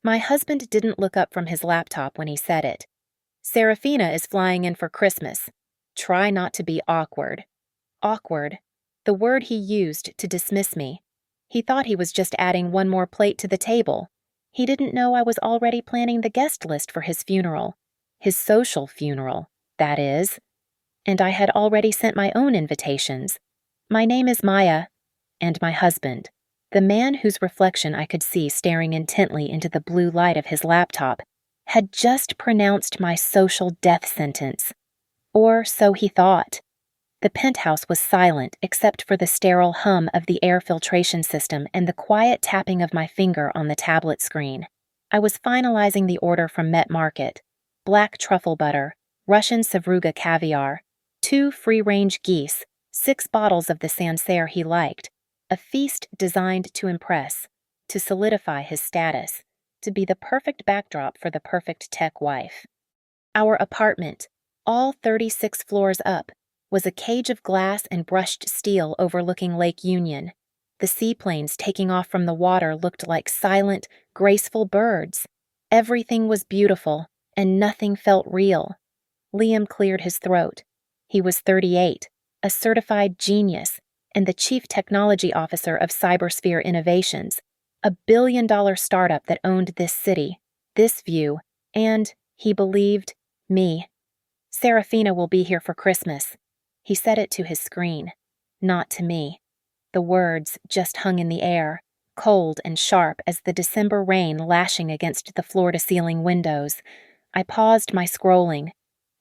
My husband didn't look up from his laptop when he said it. Serafina is flying in for Christmas. Try not to be awkward. Awkward. The word he used to dismiss me. He thought he was just adding one more plate to the table. He didn't know I was already planning the guest list for his funeral. His social funeral, that is. And I had already sent my own invitations. My name is Maya, and my husband, the man whose reflection I could see staring intently into the blue light of his laptop, had just pronounced my social death sentence. Or so he thought. The penthouse was silent except for the sterile hum of the air filtration system and the quiet tapping of my finger on the tablet screen. I was finalizing the order from Met Market: black truffle butter, Russian Sevruga caviar, 2 free-range geese, 6 bottles of the Sancerre he liked, a feast designed to impress, to solidify his status, to be the perfect backdrop for the perfect tech wife. Our apartment, all 36 floors up, was a cage of glass and brushed steel overlooking Lake Union. The seaplanes taking off from the water looked like silent, graceful birds. Everything was beautiful, and nothing felt real. Liam cleared his throat. He was 38, a certified genius, and the chief technology officer of Cybersphere Innovations, a billion-dollar startup that owned this city, this view, and, he believed, me. Serafina will be here for Christmas. He said it to his screen, not to me. The words just hung in the air, cold and sharp as the December rain lashing against the floor-to-ceiling windows. I paused my scrolling.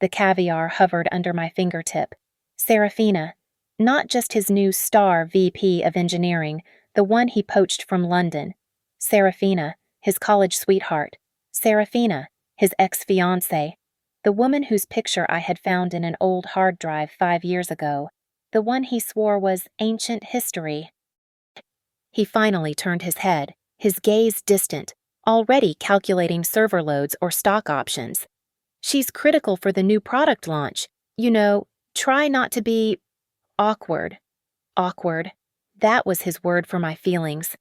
The caviar hovered under my fingertip. Serafina, not just his new star VP of engineering, the one he poached from London. Serafina, his college sweetheart. Serafina, his ex-fiancée. The woman whose picture I had found in an old hard drive 5 years ago. The one he swore was ancient history. He finally turned his head, his gaze distant, already calculating server loads or stock options. She's critical for the new product launch. You know, try not to be awkward. Awkward. That was his word for my feelings.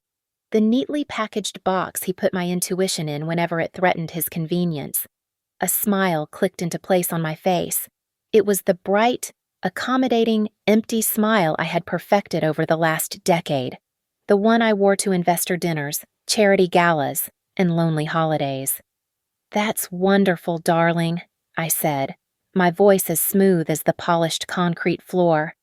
The neatly packaged box he put my intuition in whenever it threatened his convenience. A smile clicked into place on my face. It was the bright, accommodating, empty smile I had perfected over the last decade. The one I wore to investor dinners, charity galas, and lonely holidays. "That's wonderful, darling," I said, my voice as smooth as the polished concrete floor.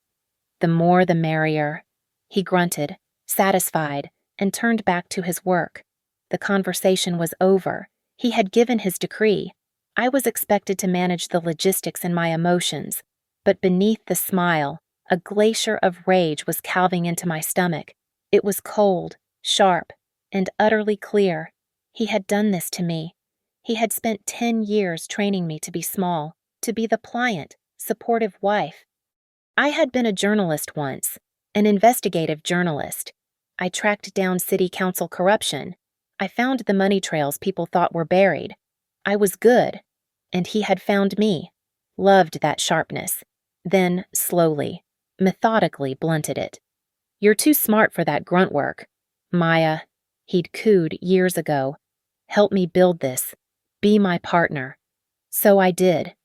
"The more the merrier," he grunted, satisfied, and turned back to his work. The conversation was over. He had given his decree. I was expected to manage the logistics and my emotions, but beneath the smile, a glacier of rage was calving into my stomach. It was cold, sharp, and utterly clear. He had done this to me. He had spent 10 years training me to be small, to be the pliant, supportive wife. I had been a journalist once, an investigative journalist. I tracked down city council corruption. I found the money trails people thought were buried. I was good, and he had found me, loved that sharpness, then slowly, methodically blunted it. "You're too smart for that grunt work. Maya," he'd cooed years ago. "Help me build this. Be my partner." So I did.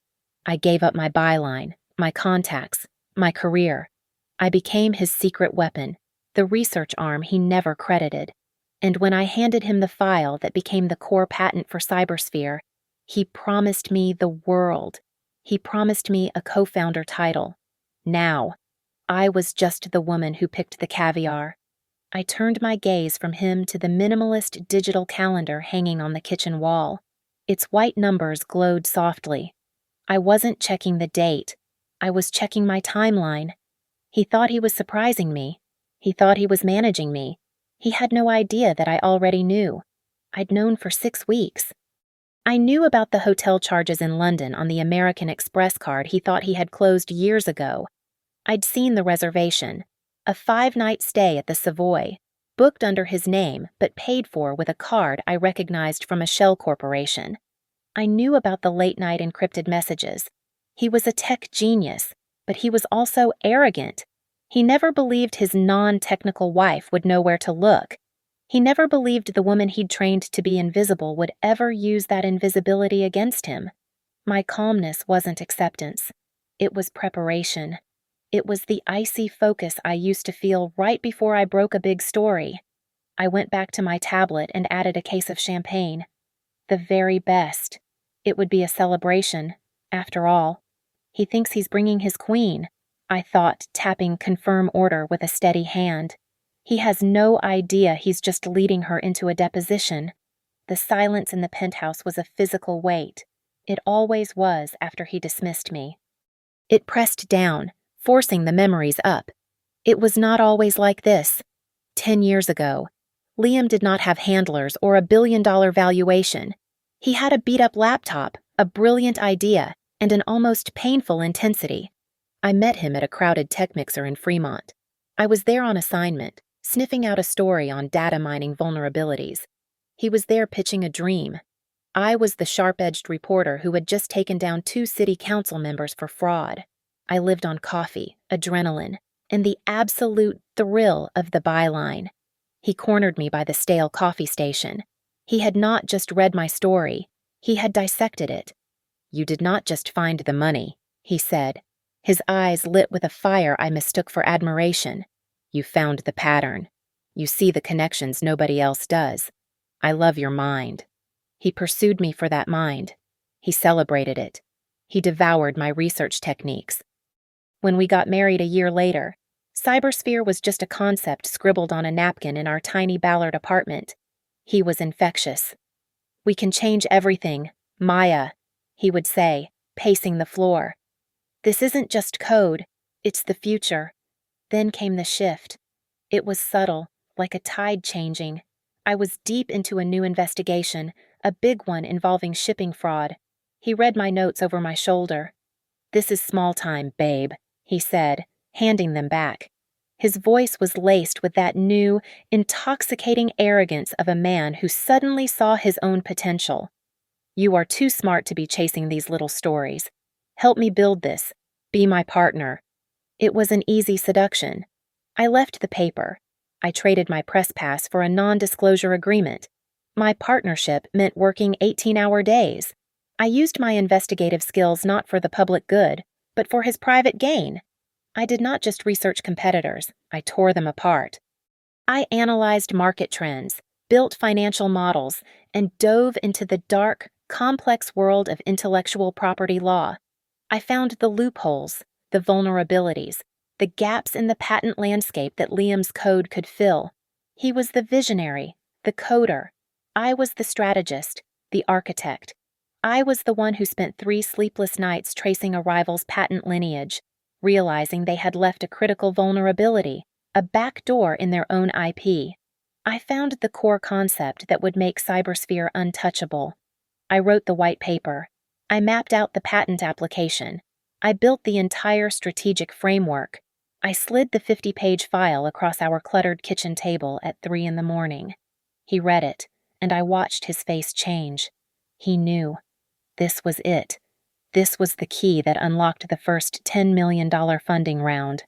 I gave up my byline, my contacts, my career. I became his secret weapon, the research arm he never credited. And when I handed him the file that became the core patent for Cybersphere, he promised me the world. He promised me a co-founder title. Now, I was just the woman who picked the caviar. I turned my gaze from him to the minimalist digital calendar hanging on the kitchen wall. Its white numbers glowed softly. I wasn't checking the date. I was checking my timeline. He thought he was surprising me. He thought he was managing me. He had no idea that I already knew. I'd known for 6 weeks. I knew about the hotel charges in London on the American Express card he thought he had closed years ago. I'd seen the reservation, a 5-night stay at the Savoy, booked under his name but paid for with a card I recognized from a shell corporation. I knew about the late-night encrypted messages. He was a tech genius, but he was also arrogant. He never believed his non-technical wife would know where to look. He never believed the woman he'd trained to be invisible would ever use that invisibility against him. My calmness wasn't acceptance. It was preparation. It was the icy focus I used to feel right before I broke a big story. I went back to my tablet and added a case of champagne. The very best. It would be a celebration, after all. He thinks he's bringing his queen, I thought, tapping confirm order with a steady hand. He has no idea he's just leading her into a deposition. The silence in the penthouse was a physical weight. It always was after he dismissed me. It pressed down, forcing the memories up. It was not always like this. 10 years ago, Liam did not have handlers or a billion-dollar valuation. He had a beat-up laptop, a brilliant idea, and an almost painful intensity. I met him at a crowded tech mixer in Fremont. I was there on assignment, sniffing out a story on data mining vulnerabilities. He was there pitching a dream. I was the sharp-edged reporter who had just taken down 2 city council members for fraud. I lived on coffee, adrenaline, and the absolute thrill of the byline. He cornered me by the stale coffee station. He had not just read my story, he had dissected it. "You did not just find the money," he said, his eyes lit with a fire I mistook for admiration. "You found the pattern. You see the connections nobody else does. I love your mind." He pursued me for that mind. He celebrated it. He devoured my research techniques. When we got married a year later, cybersphere was just a concept scribbled on a napkin in our tiny Ballard apartment. He was infectious. "We can change everything, Maya," he would say, pacing the floor. "This isn't just code, it's the future." Then came the shift. It was subtle, like a tide changing. I was deep into a new investigation, a big one involving shipping fraud. He read my notes over my shoulder. "This is small time, babe," he said, handing them back. His voice was laced with that new, intoxicating arrogance of a man who suddenly saw his own potential. "You are too smart to be chasing these little stories. Help me build this. Be my partner." It was an easy seduction. I left the paper. I traded my press pass for a non-disclosure agreement. My partnership meant working 18-hour days. I used my investigative skills not for the public good, but for his private gain. I did not just research competitors, I tore them apart. I analyzed market trends, built financial models, and dove into the dark, complex world of intellectual property law. I found the loopholes, the vulnerabilities, the gaps in the patent landscape that Liam's code could fill. He was the visionary, the coder. I was the strategist, the architect. I was the one who spent 3 sleepless nights tracing a rival's patent lineage, realizing they had left a critical vulnerability, a backdoor in their own IP. I found the core concept that would make cybersphere untouchable. I wrote the white paper. I mapped out the patent application. I built the entire strategic framework. I slid the 50-page file across our cluttered kitchen table at 3 a.m. He read it, and I watched his face change. He knew. This was it. This was the key that unlocked the first $10 million funding round.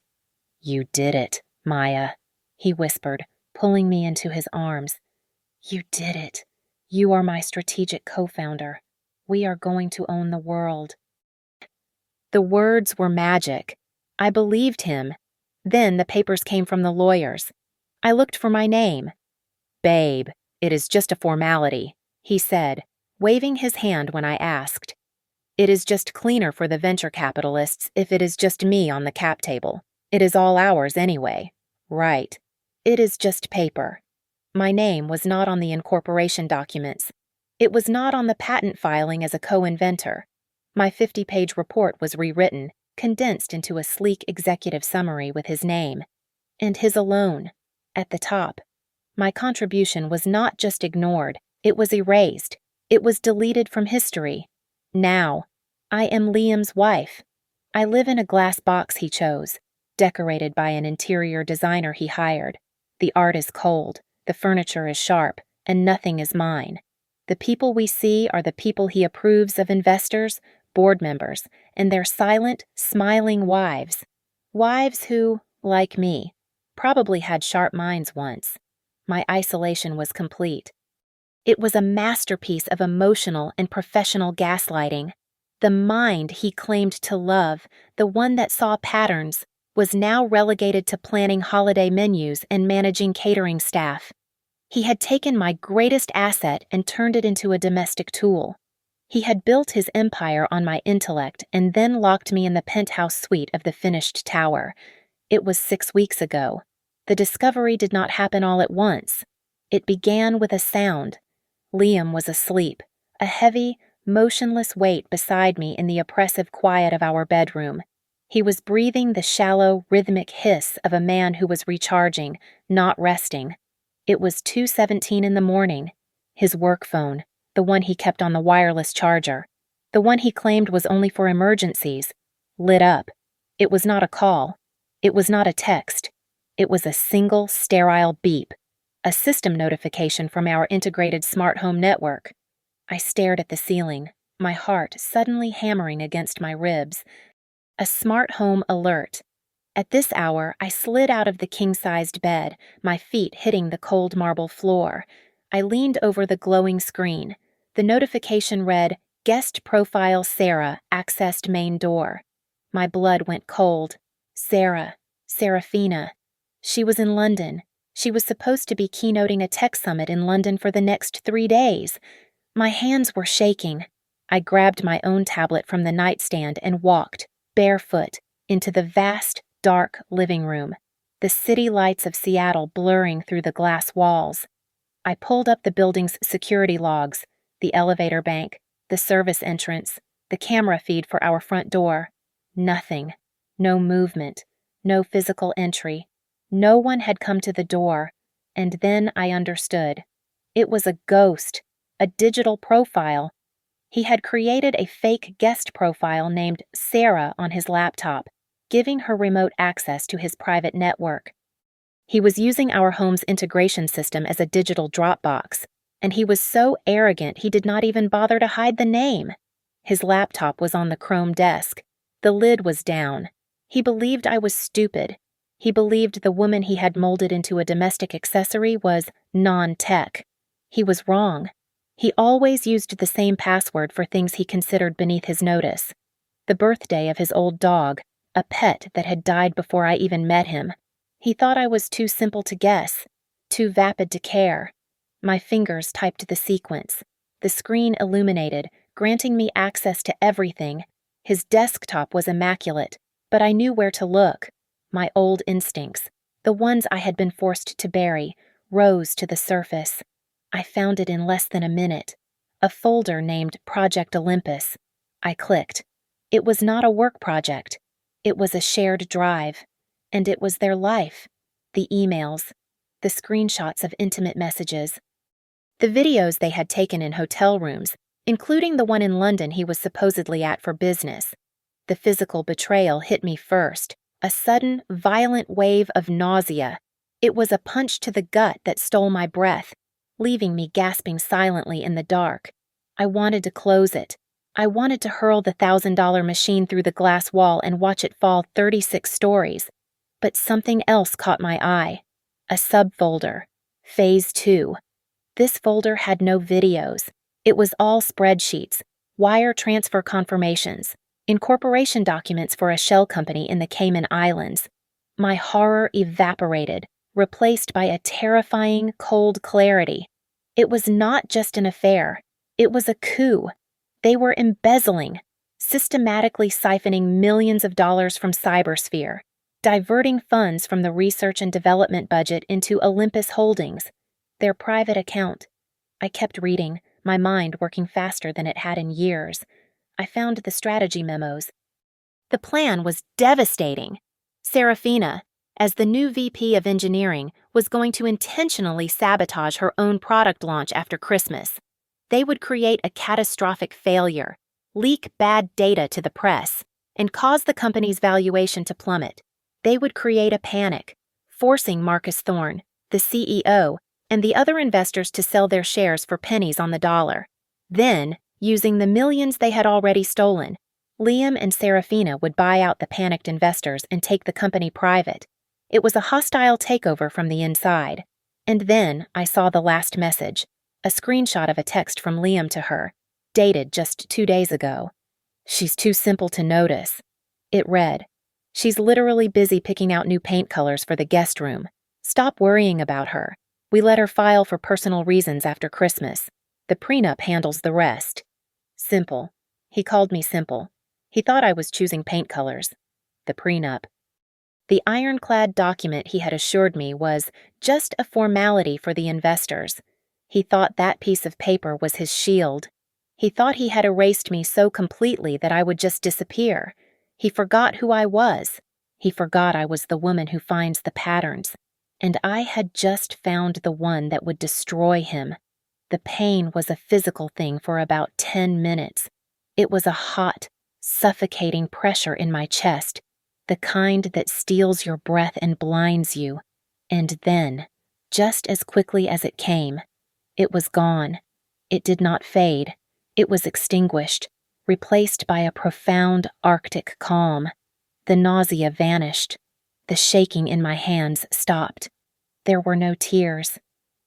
"You did it, Maya," he whispered, pulling me into his arms. "You did it. You are my strategic co-founder. We are going to own the world." The words were magic. I believed him. Then the papers came from the lawyers. I looked for my name. "Babe, it is just a formality," he said, waving his hand when I asked. "It is just cleaner for the venture capitalists if it is just me on the cap table. It is all ours anyway." "Right. It is just paper." My name was not on the incorporation documents. It was not on the patent filing as a co-inventor. My 50-page report was rewritten, condensed into a sleek executive summary with his name. And his alone, at the top. My contribution was not just ignored, it was erased. It was deleted from history. Now, I am Liam's wife. I live in a glass box he chose, decorated by an interior designer he hired. The art is cold, the furniture is sharp, and nothing is mine. The people we see are the people he approves of: investors, board members, and their silent, smiling wives. Wives who, like me, probably had sharp minds once. My isolation was complete. It was a masterpiece of emotional and professional gaslighting. The mind he claimed to love, the one that saw patterns, was now relegated to planning holiday menus and managing catering staff. He had taken my greatest asset and turned it into a domestic tool. He had built his empire on my intellect and then locked me in the penthouse suite of the finished tower. It was 6 weeks ago. The discovery did not happen all at once. It began with a sound. Liam was asleep, a heavy, motionless weight beside me in the oppressive quiet of our bedroom. He was breathing the shallow, rhythmic hiss of a man who was recharging, not resting. It was 2:17 in the morning. His work phone, the one he kept on the wireless charger, the one he claimed was only for emergencies, lit up. It was not a call. It was not a text. It was a single, sterile beep, a system notification from our integrated smart home network. I stared at the ceiling, my heart suddenly hammering against my ribs. A smart home alert. At this hour, I slid out of the king-sized bed, my feet hitting the cold marble floor. I leaned over the glowing screen. The notification read, "Guest profile Sarah, accessed main door." My blood went cold. Sarah. Serafina. She was in London. She was supposed to be keynoting a tech summit in London for the next 3 days. My hands were shaking. I grabbed my own tablet from the nightstand and walked, barefoot, into the vast, dark living room, the city lights of Seattle blurring through the glass walls. I pulled up the building's security logs, the elevator bank, the service entrance, the camera feed for our front door. Nothing. No movement. No physical entry. No one had come to the door. And then I understood. It was a ghost, a digital profile. He had created a fake guest profile named Sarah on his laptop, giving her remote access to his private network. He was using our home's integration system as a digital Dropbox, and he was so arrogant he did not even bother to hide the name. His laptop was on the chrome desk. The lid was down. He believed I was stupid. He believed the woman he had molded into a domestic accessory was non-tech. He was wrong. He always used the same password for things he considered beneath his notice. The birthday of his old dog, a pet that had died before I even met him. He thought I was too simple to guess, too vapid to care. My fingers typed the sequence. The screen illuminated, granting me access to everything. His desktop was immaculate, but I knew where to look. My old instincts, the ones I had been forced to bury, rose to the surface. I found it in less than a minute. A folder named Project Olympus. I clicked. It was not a work project. It was a shared drive. And it was their life. The emails. The screenshots of intimate messages. The videos they had taken in hotel rooms, including the one in London he was supposedly at for business. The physical betrayal hit me first, a sudden, violent wave of nausea. It was a punch to the gut that stole my breath, leaving me gasping silently in the dark. I wanted to close it. I wanted to hurl the $1,000 machine through the glass wall and watch it fall 36 stories. But something else caught my eye. A subfolder. Phase 2. This folder had no videos. It was all spreadsheets, wire transfer confirmations, incorporation documents for a shell company in the Cayman Islands. My horror evaporated, replaced by a terrifying, cold clarity. It was not just an affair. It was a coup. They were embezzling, systematically siphoning millions of dollars from cybersphere, diverting funds from the research and development budget into Olympus Holdings, their private account. I kept reading, my mind working faster than it had in years. I found the strategy memos. The plan was devastating. Serafina, as the new VP of engineering, was going to intentionally sabotage her own product launch after Christmas. They would create a catastrophic failure, leak bad data to the press, and cause the company's valuation to plummet. They would create a panic, forcing Marcus Thorne, the CEO, and the other investors to sell their shares for pennies on the dollar. Then, using the millions they had already stolen, Liam and Serafina would buy out the panicked investors and take the company private. It was a hostile takeover from the inside. And then I saw the last message, a screenshot of a text from Liam to her, dated just 2 days ago. She's too simple to notice. It read, "She's literally busy picking out new paint colors for the guest room. Stop worrying about her. We let her file for personal reasons after Christmas. The prenup handles the rest." Simple. He called me simple. He thought I was choosing paint colors. The prenup. The ironclad document he had assured me was just a formality for the investors. He thought that piece of paper was his shield. He thought he had erased me so completely that I would just disappear. He forgot who I was. He forgot I was the woman who finds the patterns. And I had just found the one that would destroy him. The pain was a physical thing for about 10 minutes. It was a hot, suffocating pressure in my chest, the kind that steals your breath and blinds you. And then, just as quickly as it came, it was gone. It did not fade. It was extinguished, replaced by a profound Arctic calm. The nausea vanished. The shaking in my hands stopped. There were no tears.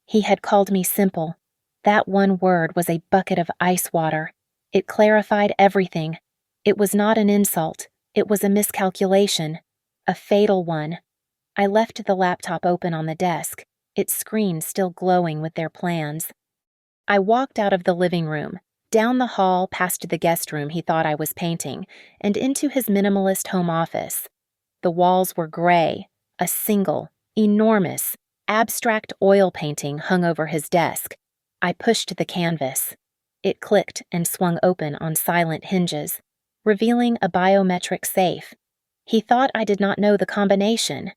He had called me simple. That one word was a bucket of ice water. It clarified everything. It was not an insult. It was a miscalculation. A fatal one. I left the laptop open on the desk, its screen still glowing with their plans. I walked out of the living room, down the hall past the guest room he thought I was painting, and into his minimalist home office. The walls were gray. A single, enormous, abstract oil painting hung over his desk. I pushed the canvas. It clicked and swung open on silent hinges, revealing a biometric safe. He thought I did not know the combination.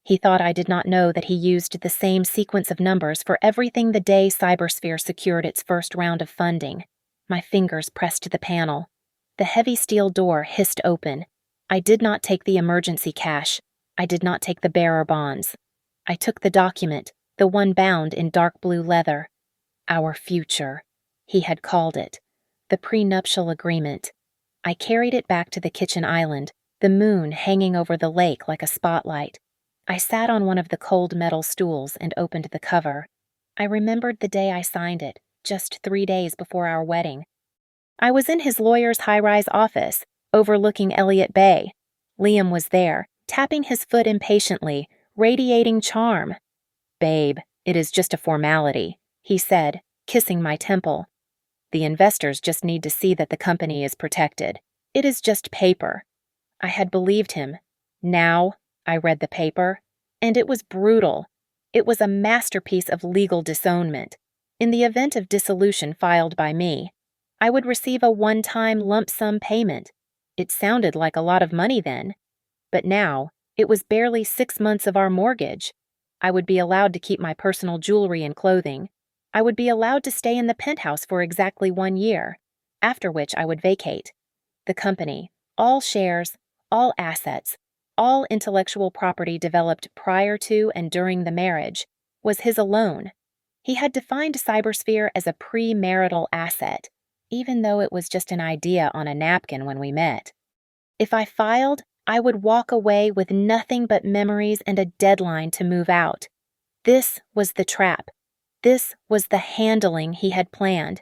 He thought I did not know that he used the same sequence of numbers for everything the day Cybersphere secured its first round of funding. My fingers pressed the panel. The heavy steel door hissed open. I did not take the emergency cash. I did not take the bearer bonds. I took the document, the one bound in dark blue leather. Our future, he had called it. The prenuptial agreement. I carried it back to the kitchen island, the moon hanging over the lake like a spotlight. I sat on one of the cold metal stools and opened the cover. I remembered the day I signed it, just 3 days before our wedding. I was in his lawyer's high-rise office, overlooking Elliott Bay. Liam was there, tapping his foot impatiently, radiating charm. "Babe, it is just a formality," he said, kissing my temple. "The investors just need to see that the company is protected. It is just paper." I had believed him. Now, I read the paper, and it was brutal. It was a masterpiece of legal disownment. In the event of dissolution filed by me, I would receive a one-time lump sum payment. It sounded like a lot of money then. But now, it was barely 6 months of our mortgage. I would be allowed to keep my personal jewelry and clothing. I would be allowed to stay in the penthouse for exactly 1 year, after which I would vacate. The company, all shares, all assets, all intellectual property developed prior to and during the marriage, was his alone. He had defined Cybersphere as a premarital asset, even though it was just an idea on a napkin when we met. If I filed, I would walk away with nothing but memories and a deadline to move out. This was the trap. This was the handling he had planned.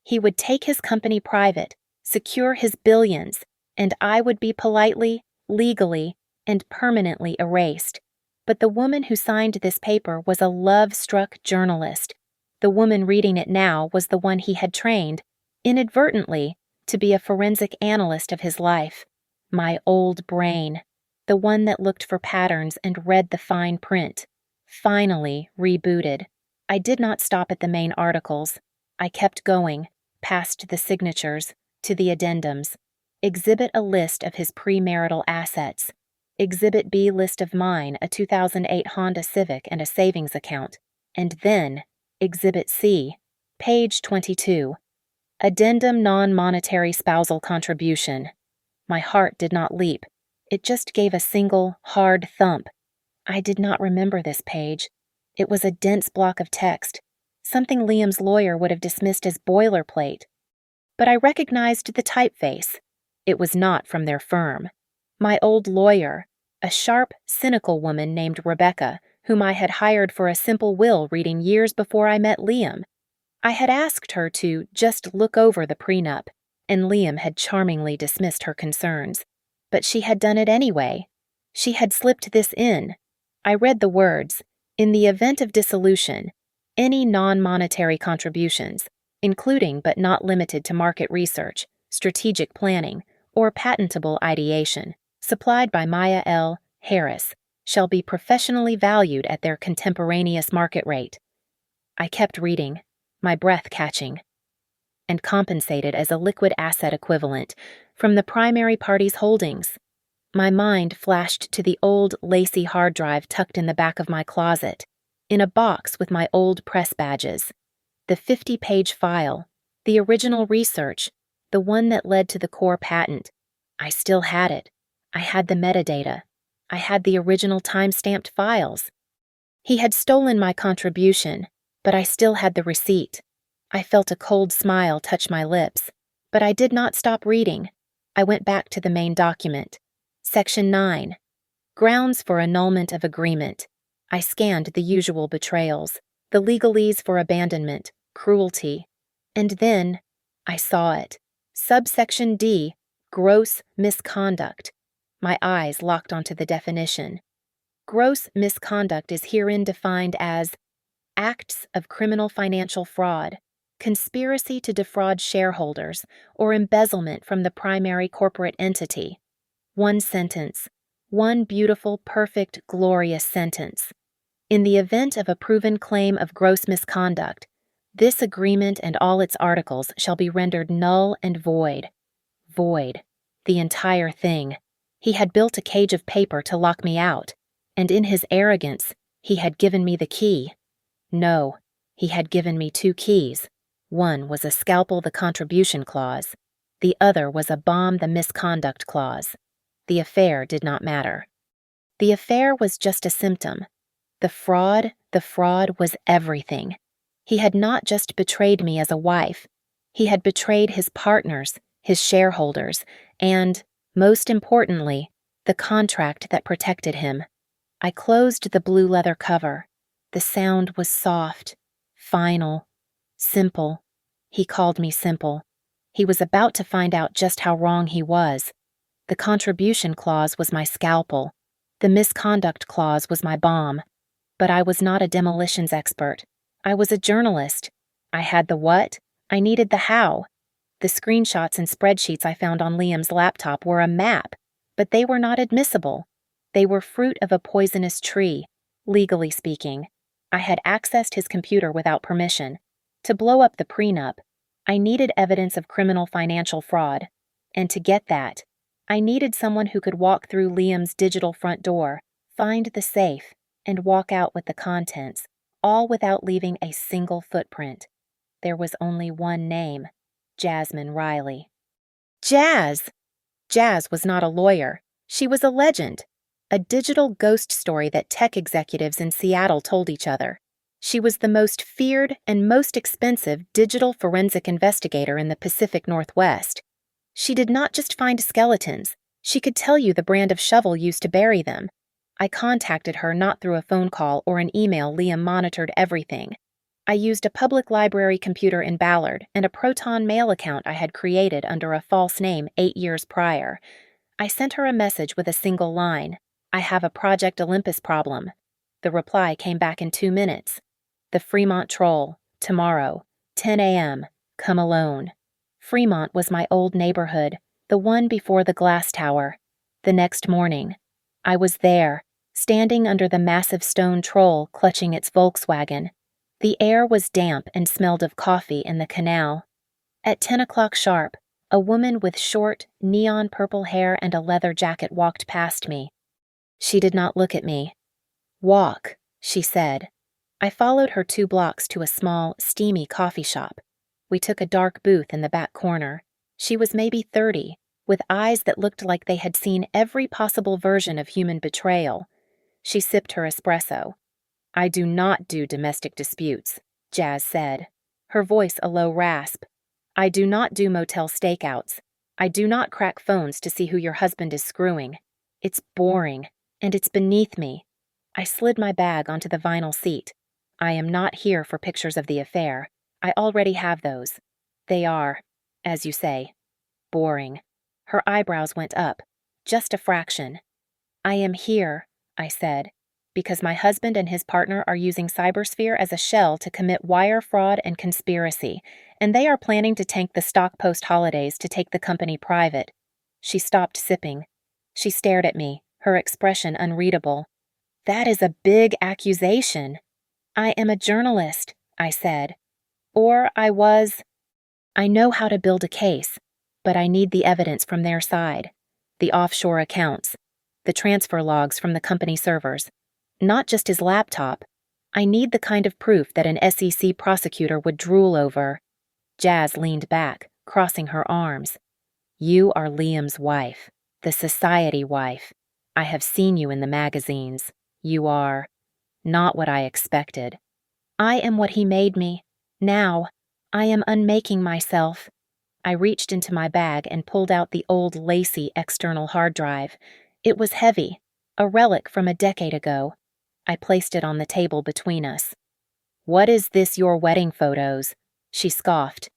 He would take his company private, secure his billions, and I would be politely, legally, and permanently erased. But the woman who signed this paper was a love-struck journalist. The woman reading it now was the one he had trained, inadvertently, to be a forensic analyst of his life. My old brain, the one that looked for patterns and read the fine print, finally rebooted. I did not stop at the main articles. I kept going, past the signatures, to the addendums. Exhibit a list of his premarital assets. Exhibit B list of mine, a 2008 Honda Civic and a savings account. And then, Exhibit C, page 22. Addendum non-monetary spousal contribution. My heart did not leap. It just gave a single, hard thump. I did not remember this page. It was a dense block of text, something Liam's lawyer would have dismissed as boilerplate. But I recognized the typeface. It was not from their firm. My old lawyer, a sharp, cynical woman named Rebecca, whom I had hired for a simple will reading years before I met Liam. I had asked her to just look over the prenup, and Liam had charmingly dismissed her concerns. But she had done it anyway. She had slipped this in. I read the words, "In the event of dissolution, any non-monetary contributions, including but not limited to market research, strategic planning, or patentable ideation, supplied by Maya L. Harris, shall be professionally valued at their contemporaneous market rate." I kept reading, my breath catching. "And compensated as a liquid asset equivalent from the primary party's holdings." My mind flashed to the old lacy hard drive tucked in the back of my closet, in a box with my old press badges. The 50-page file, the original research, the one that led to the core patent. I still had it. I had the metadata. I had the original time-stamped files. He had stolen my contribution, but I still had the receipt. I felt a cold smile touch my lips, but I did not stop reading. I went back to the main document. Section 9. Grounds for annulment of agreement. I scanned the usual betrayals, the legalese for abandonment, cruelty. And then, I saw it. Subsection D. Gross misconduct. My eyes locked onto the definition. Gross misconduct is herein defined as acts of criminal financial fraud, conspiracy to defraud shareholders, or embezzlement from the primary corporate entity. One sentence. One beautiful, perfect, glorious sentence. In the event of a proven claim of gross misconduct, this agreement and all its articles shall be rendered null and void. Void. The entire thing. He had built a cage of paper to lock me out, and in his arrogance, he had given me the key. No, he had given me 2 keys. One was a scalpel the contribution clause. The other was a bomb the misconduct clause. The affair did not matter. The affair was just a symptom. The fraud was everything. He had not just betrayed me as a wife. He had betrayed his partners, his shareholders, and, most importantly, the contract that protected him. I closed the blue leather cover. The sound was soft, final, simple. He called me simple. He was about to find out just how wrong he was. The contribution clause was my scalpel. The misconduct clause was my bomb. But I was not a demolitions expert. I was a journalist. I had the what, I needed the how. The screenshots and spreadsheets I found on Liam's laptop were a map, but they were not admissible. They were fruit of a poisonous tree, legally speaking. I had accessed his computer without permission. To blow up the prenup, I needed evidence of criminal financial fraud. And to get that, I needed someone who could walk through Liam's digital front door, find the safe, and walk out with the contents, all without leaving a single footprint. There was only one name, Jasmine Riley. Jazz! Jazz was not a lawyer. She was a legend, a digital ghost story that tech executives in Seattle told each other. She was the most feared and most expensive digital forensic investigator in the Pacific Northwest. She did not just find skeletons. She could tell you the brand of shovel used to bury them. I contacted her not through a phone call or an email. Liam monitored everything. I used a public library computer in Ballard and a Proton Mail account I had created under a false name 8 years prior. I sent her a message with a single line. "I have a Project Olympus problem." The reply came back in 2 minutes. "The Fremont Troll, tomorrow, 10 a.m., come alone." Fremont was my old neighborhood, the one before the glass tower. The next morning, I was there, standing under the massive stone troll clutching its Volkswagen. The air was damp and smelled of coffee in the canal. At 10 o'clock sharp, a woman with short, neon purple hair and a leather jacket walked past me. She did not look at me. "Walk," she said. I followed her 2 blocks to a small, steamy coffee shop. We took a dark booth in the back corner. She was maybe 30, with eyes that looked like they had seen every possible version of human betrayal. She sipped her espresso. "I do not do domestic disputes," Jazz said, her voice a low rasp. "I do not do motel stakeouts. I do not crack phones to see who your husband is screwing. It's boring, and it's beneath me." I slid my bag onto the vinyl seat. I am not here for pictures of the affair. I already have those. They are, as you say, boring. Her eyebrows went up, just a fraction. I am here, I said, because my husband and his partner are using Cybersphere as a shell to commit wire fraud and conspiracy, and they are planning to tank the stock post-holidays to take the company private. She stopped sipping. She stared at me, her expression unreadable. That is a big accusation. I am a journalist, I said. Or I was. I know how to build a case, but I need the evidence from their side. The offshore accounts, the transfer logs from the company servers, not just his laptop. I need the kind of proof that an SEC prosecutor would drool over. Jazz leaned back, crossing her arms. You are Liam's wife, the society wife. I have seen you in the magazines. You are not what I expected. I am what he made me. Now, I am unmaking myself. I reached into my bag and pulled out the old lacy external hard drive. It was heavy, a relic from a decade ago. I placed it on the table between us. What is this, your wedding photos? She scoffed.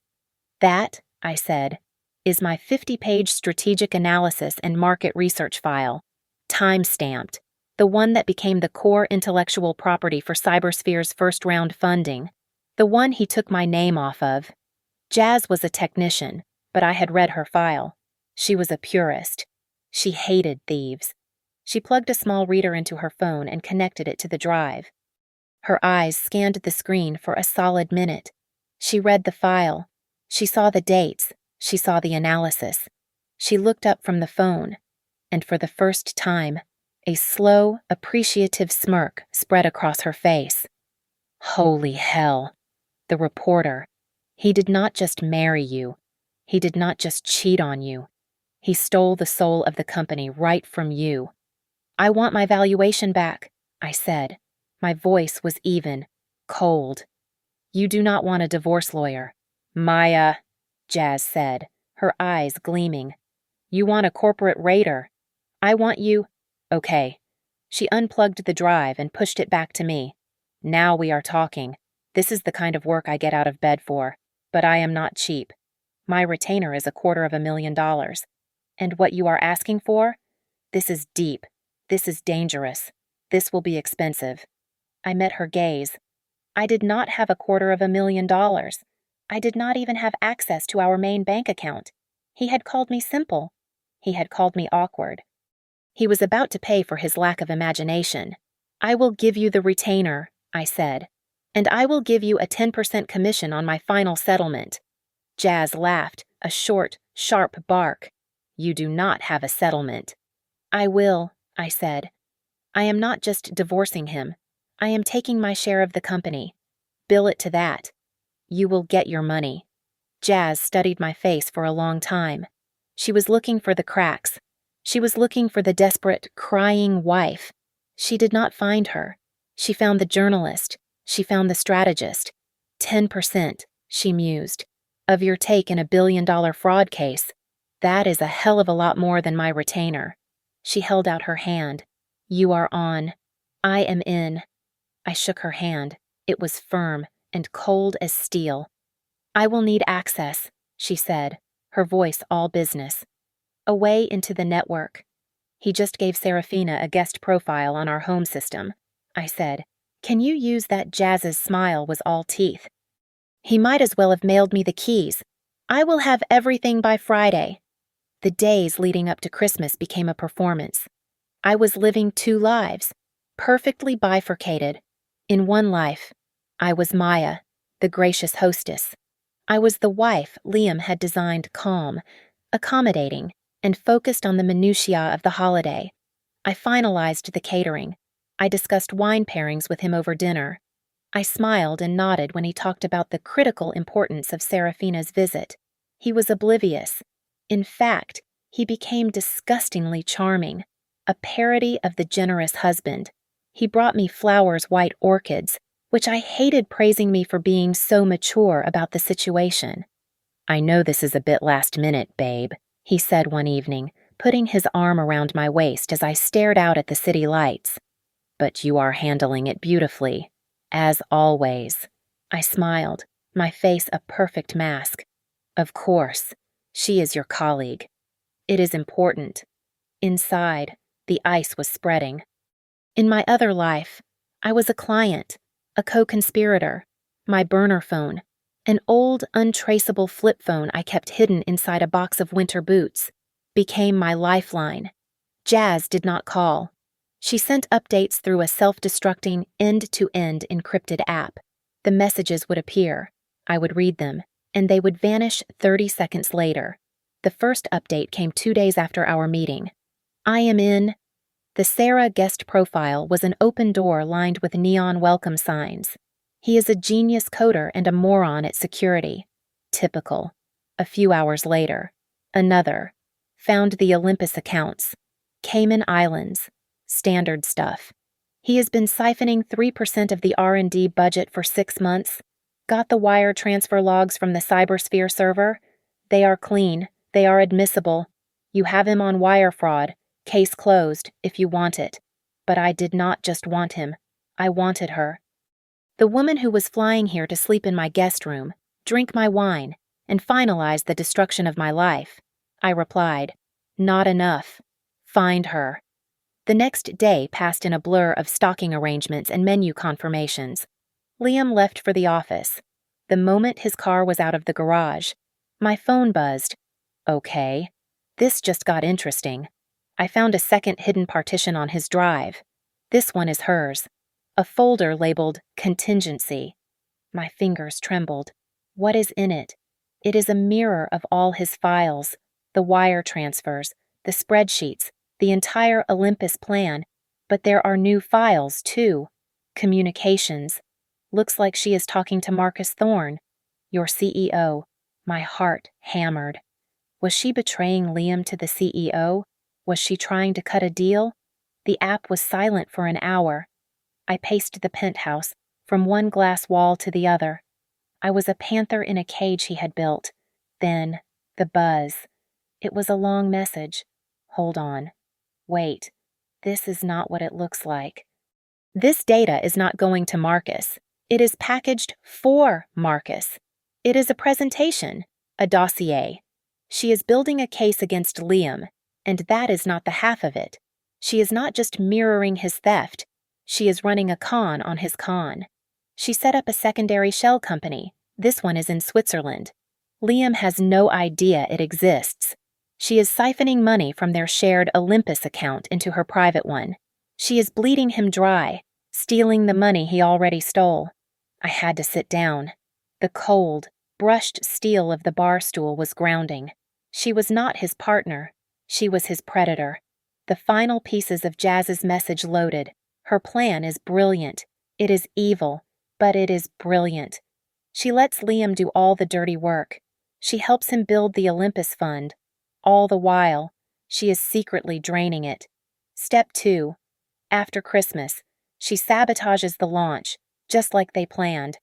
That, I said, is my 50-page strategic analysis and market research file, time-stamped, the one that became the core intellectual property for Cybersphere's first-round funding, the one he took my name off of. Jazz was a technician, but I had read her file. She was a purist. She hated thieves. She plugged a small reader into her phone and connected it to the drive. Her eyes scanned the screen for a solid minute. She read the file. She saw the dates. She saw the analysis. She looked up from the phone, and for the first time, a slow, appreciative smirk spread across her face. Holy hell. The reporter. He did not just marry you. He did not just cheat on you. He stole the soul of the company right from you. I want my valuation back, I said. My voice was even, cold. You do not want a divorce lawyer. Maya, Jazz said, her eyes gleaming. You want a corporate raider. I want you. Okay. She unplugged the drive and pushed it back to me. Now we are talking. This is the kind of work I get out of bed for, but I am not cheap. My retainer is $250,000. And what you are asking for? This is deep. This is dangerous. This will be expensive. I met her gaze. I did not have $250,000. I did not even have access to our main bank account. He had called me simple. He had called me awkward. He was about to pay for his lack of imagination. I will give you the retainer, I said, and I will give you a 10% commission on my final settlement. Jazz laughed, a short, sharp bark. You do not have a settlement. I will, I said. I am not just divorcing him. I am taking my share of the company. Bill it to that. You will get your money. Jazz studied my face for a long time. She was looking for the cracks. She was looking for the desperate, crying wife. She did not find her. She found the journalist. She found the strategist. 10%, she mused, of your take in a billion-dollar fraud case. That is a hell of a lot more than my retainer. She held out her hand. You are on. I am in. I shook her hand. It was firm and cold as steel. I will need access, she said, her voice all business. A way into the network. He just gave Serafina a guest profile on our home system. I said, can you use that Jazz's smile was all teeth? He might as well have mailed me the keys. I will have everything by Friday. The days leading up to Christmas became a performance. I was living two lives, perfectly bifurcated. In one life, I was Maya, the gracious hostess. I was the wife Liam had designed calm, accommodating, and focused on the minutiae of the holiday. I finalized the catering. I discussed wine pairings with him over dinner. I smiled and nodded when he talked about the critical importance of Serafina's visit. He was oblivious. In fact, he became disgustingly charming, a parody of the generous husband. He brought me flowers, white orchids, which I hated praising me for being so mature about the situation. I know this is a bit last minute, babe, he said one evening, putting his arm around my waist as I stared out at the city lights. But you are handling it beautifully. As always. I smiled, my face a perfect mask. Of course, she is your colleague. It is important. Inside, the ice was spreading. In my other life, I was a client, a co-conspirator, my burner phone, an old, untraceable flip phone I kept hidden inside a box of winter boots, became my lifeline. Jazz did not call. She sent updates through a self-destructing, end-to-end encrypted app. The messages would appear, I would read them, and they would vanish 30 seconds later. The first update came 2 days after our meeting. I am in. The Sarah guest profile was an open door lined with neon welcome signs. He is a genius coder and a moron at security. Typical. A few hours later. Another. Found the Olympus accounts. Cayman Islands. Standard stuff. He has been siphoning 3% of the R&D budget for 6 months. Got the wire transfer logs from the Cybersphere server. They are clean. They are admissible. You have him on wire fraud. Case closed, if you want it. But I did not just want him. I wanted her. The woman who was flying here to sleep in my guest room, drink my wine, and finalize the destruction of my life. I replied, not enough. Find her. The next day passed in a blur of stocking arrangements and menu confirmations. Liam left for the office. The moment his car was out of the garage, my phone buzzed. Okay. This just got interesting. I found a second hidden partition on his drive. This one is hers. A folder labeled Contingency. My fingers trembled. What is in it? It is a mirror of all his files, the wire transfers, the spreadsheets, the entire Olympus plan, but there are new files, too. Communications. Looks like she is talking to Marcus Thorne, your CEO. My heart hammered. Was she betraying Liam to the CEO? Was she trying to cut a deal? The app was silent for an hour. I paced the penthouse, from one glass wall to the other. I was a panther in a cage he had built. Then, the buzz. It was a long message. Hold on. Wait. This is not what it looks like. This data is not going to Marcus. It is packaged for Marcus. It is a presentation, a dossier. She is building a case against Liam, and that is not the half of it. She is not just mirroring his theft. She is running a con on his con. She set up a secondary shell company. This one is in Switzerland. Liam has no idea it exists. She is siphoning money from their shared Olympus account into her private one. She is bleeding him dry, stealing the money he already stole. I had to sit down. The cold, brushed steel of the bar stool was grounding. She was not his partner. She was his predator. The final pieces of Jazz's message loaded. Her plan is brilliant. It is evil, but it is brilliant. She lets Liam do all the dirty work. She helps him build the Olympus Fund. All the while, she is secretly draining it. Step 2. After Christmas, she sabotages the launch, just like they planned.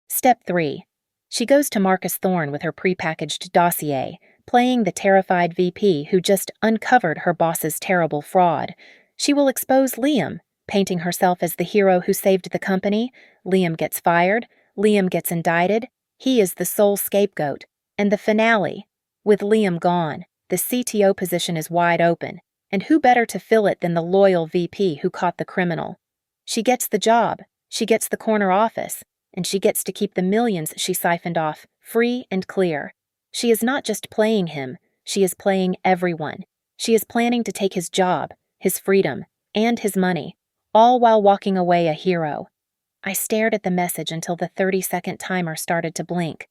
Step 3. She goes to Marcus Thorne with her prepackaged dossier, playing the terrified VP who just uncovered her boss's terrible fraud. She will expose Liam, painting herself as the hero who saved the company. Liam gets fired. Liam gets indicted. He is the sole scapegoat. And the finale. With Liam gone, the CTO position is wide open, and who better to fill it than the loyal VP who caught the criminal? She gets the job, she gets the corner office, and she gets to keep the millions she siphoned off, free and clear. She is not just playing him, she is playing everyone. She is planning to take his job, his freedom, and his money, all while walking away a hero. I stared at the message until the 30-second timer started to blink.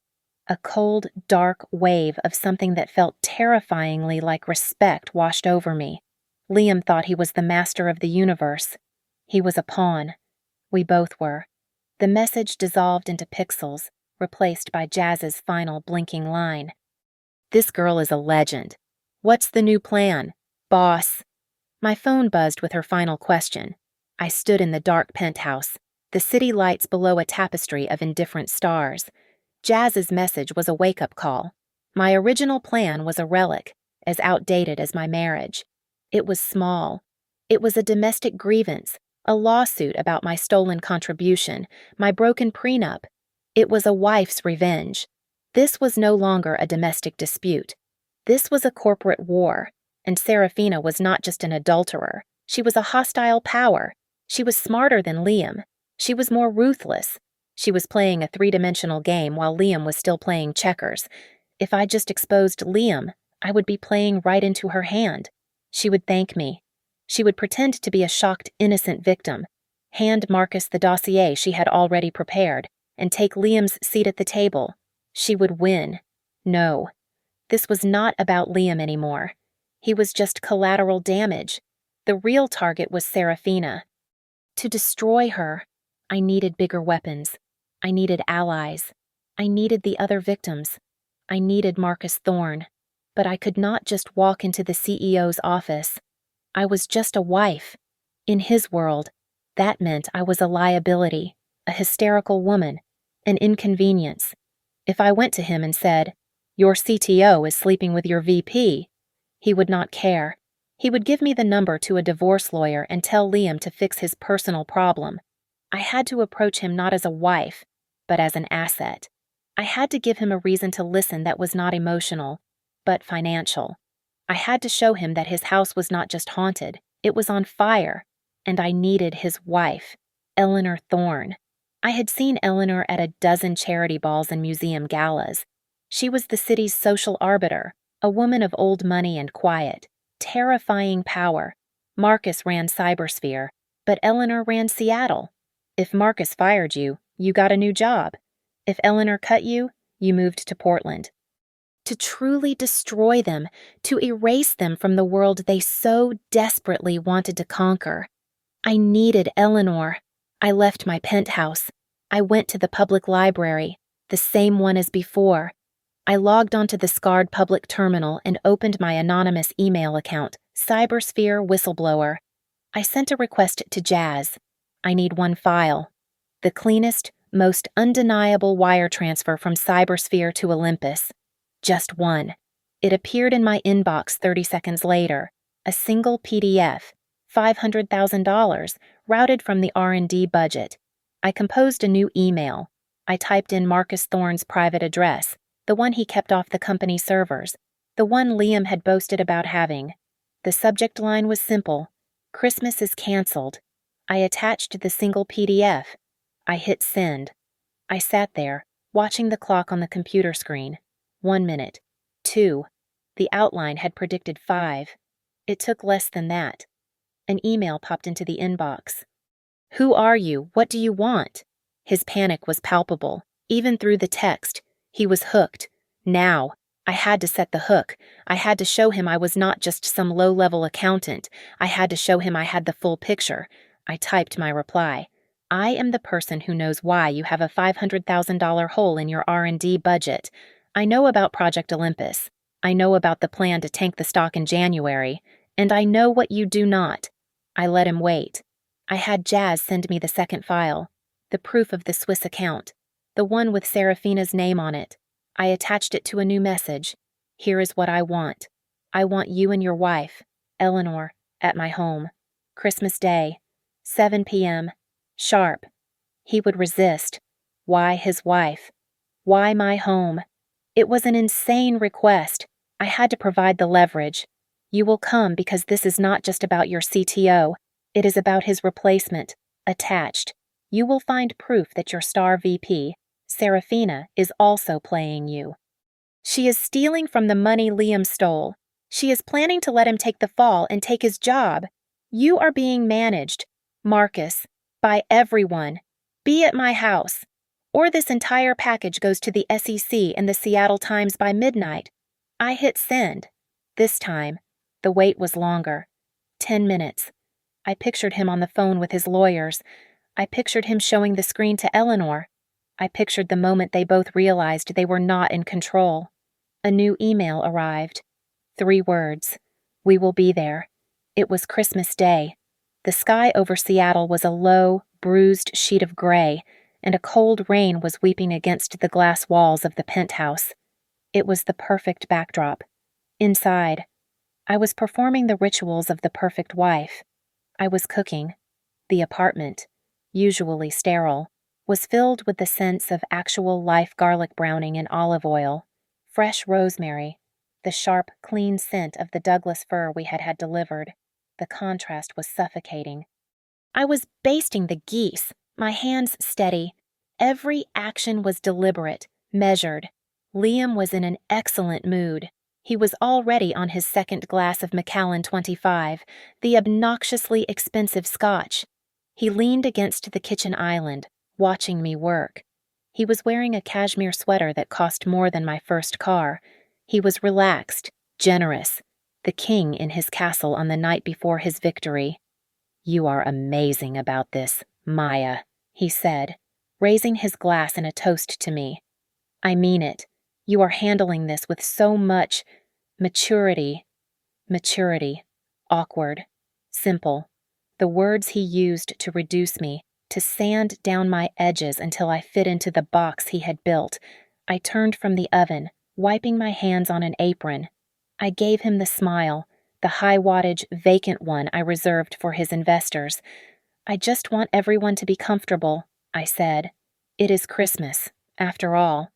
A cold, dark wave of something that felt terrifyingly like respect washed over me. Liam thought he was the master of the universe. He was a pawn. We both were. The message dissolved into pixels, replaced by Jazz's final blinking line. This girl is a legend. What's the new plan, boss? My phone buzzed with her final question. I stood in the dark penthouse, the city lights below a tapestry of indifferent stars. Jazz's message was a wake-up call. My original plan was a relic, as outdated as my marriage. It was small. It was a domestic grievance, A lawsuit about my stolen contribution, my broken prenup. It was a wife's revenge. This was no longer a domestic dispute. This was a corporate war, and Serafina was not just an adulterer. She was a hostile power. She was smarter than Liam. She was more ruthless. She was playing a three-dimensional game while Liam was still playing checkers. If I just exposed Liam, I would be playing right into her hand. She would thank me. She would pretend to be a shocked, innocent victim, hand Marcus the dossier she had already prepared, and take Liam's seat at the table. She would win. No, this was not about Liam anymore. He was just collateral damage. The real target was Serafina. To destroy her, I needed bigger weapons. I needed allies. I needed the other victims. I needed Marcus Thorne. But I could not just walk into the CEO's office. I was just a wife. In his world, that meant I was a liability, a hysterical woman, an inconvenience. If I went to him and said, "Your CTO is sleeping with your VP," he would not care. He would give me the number to a divorce lawyer and tell Liam to fix his personal problem. I had to approach him not as a wife, but as an asset. I had to give him a reason to listen that was not emotional, but financial. I had to show him that his house was not just haunted, it was on fire, and I needed his wife, Eleanor Thorne. I had seen Eleanor at a dozen charity balls and museum galas. She was the city's social arbiter, a woman of old money and quiet, terrifying power. Marcus ran Cybersphere, but Eleanor ran Seattle. If Marcus fired you, you got a new job. If Eleanor cut you, you moved to Portland. To truly destroy them, to erase them from the world they so desperately wanted to conquer. I needed Eleanor. I left my penthouse. I went to the public library, the same one as before. I logged onto the scarred public terminal and opened my anonymous email account, Cybersphere Whistleblower. I sent a request to Jazz. I need one file. The cleanest, most undeniable wire transfer from Cybersphere to Olympus. Just one. It appeared in my inbox 30 seconds later. A single PDF, $500,000, routed from the R&D budget. I composed a new email. I typed in Marcus Thorne's private address, the one he kept off the company servers, the one Liam had boasted about having. The subject line was simple: Christmas is canceled. I attached the single PDF. I hit send. I sat there, watching the clock on the computer screen. 1 minute. 2. The outline had predicted 5. It took less than that. An email popped into the inbox. "Who are you? What do you want?" His panic was palpable. Even through the text, he was hooked. Now, I had to set the hook. I had to show him I was not just some low-level accountant. I had to show him I had the full picture. I typed my reply. "I am the person who knows why you have a $500,000 hole in your R&D budget. I know about Project Olympus. I know about the plan to tank the stock in January. And I know what you do not." I let him wait. I had Jazz send me the second file, the proof of the Swiss account, the one with Serafina's name on it. I attached it to a new message. "Here is what I want. I want you and your wife, Eleanor, at my home. Christmas Day, 7 p.m. sharp." He would resist. Why his wife? Why my home? It was an insane request. I had to provide the leverage. "You will come because this is not just about your CTO. It is about his replacement, attached. You will find proof that your star VP, Serafina, is also playing you. She is stealing from the money Liam stole. She is planning to let him take the fall and take his job. You are being managed, Marcus, by everyone. Be at my house. Or this entire package goes to the SEC and the Seattle Times by midnight." I hit send. This time, the wait was longer. 10 minutes. I pictured him on the phone with his lawyers. I pictured him showing the screen to Eleanor. I pictured the moment they both realized they were not in control. A new email arrived. 3 words. "We will be there." It was Christmas Day. The sky over Seattle was a low, bruised sheet of gray, and a cold rain was weeping against the glass walls of the penthouse. It was the perfect backdrop. Inside, I was performing the rituals of the perfect wife. I was cooking. The apartment, usually sterile, was filled with the scents of actual life garlic browning in olive oil, fresh rosemary, the sharp, clean scent of the Douglas fir we had had delivered. The contrast was suffocating. I was basting the geese, my hands steady. Every action was deliberate, measured. Liam was in an excellent mood. He was already on his second glass of Macallan 25, the obnoxiously expensive scotch. He leaned against the kitchen island, watching me work. He was wearing a cashmere sweater that cost more than my first car. He was relaxed, generous, the king in his castle on the night before his victory. "You are amazing about this, Maya," he said, raising his glass in a toast to me. "I mean it. You are handling this with so much maturity." Maturity. Awkward. Simple. The words he used to reduce me, to sand down my edges until I fit into the box he had built. I turned from the oven, wiping my hands on an apron. I gave him the smile, the high-wattage, vacant one I reserved for his investors. "I just want everyone to be comfortable," I said. "It is Christmas, after all."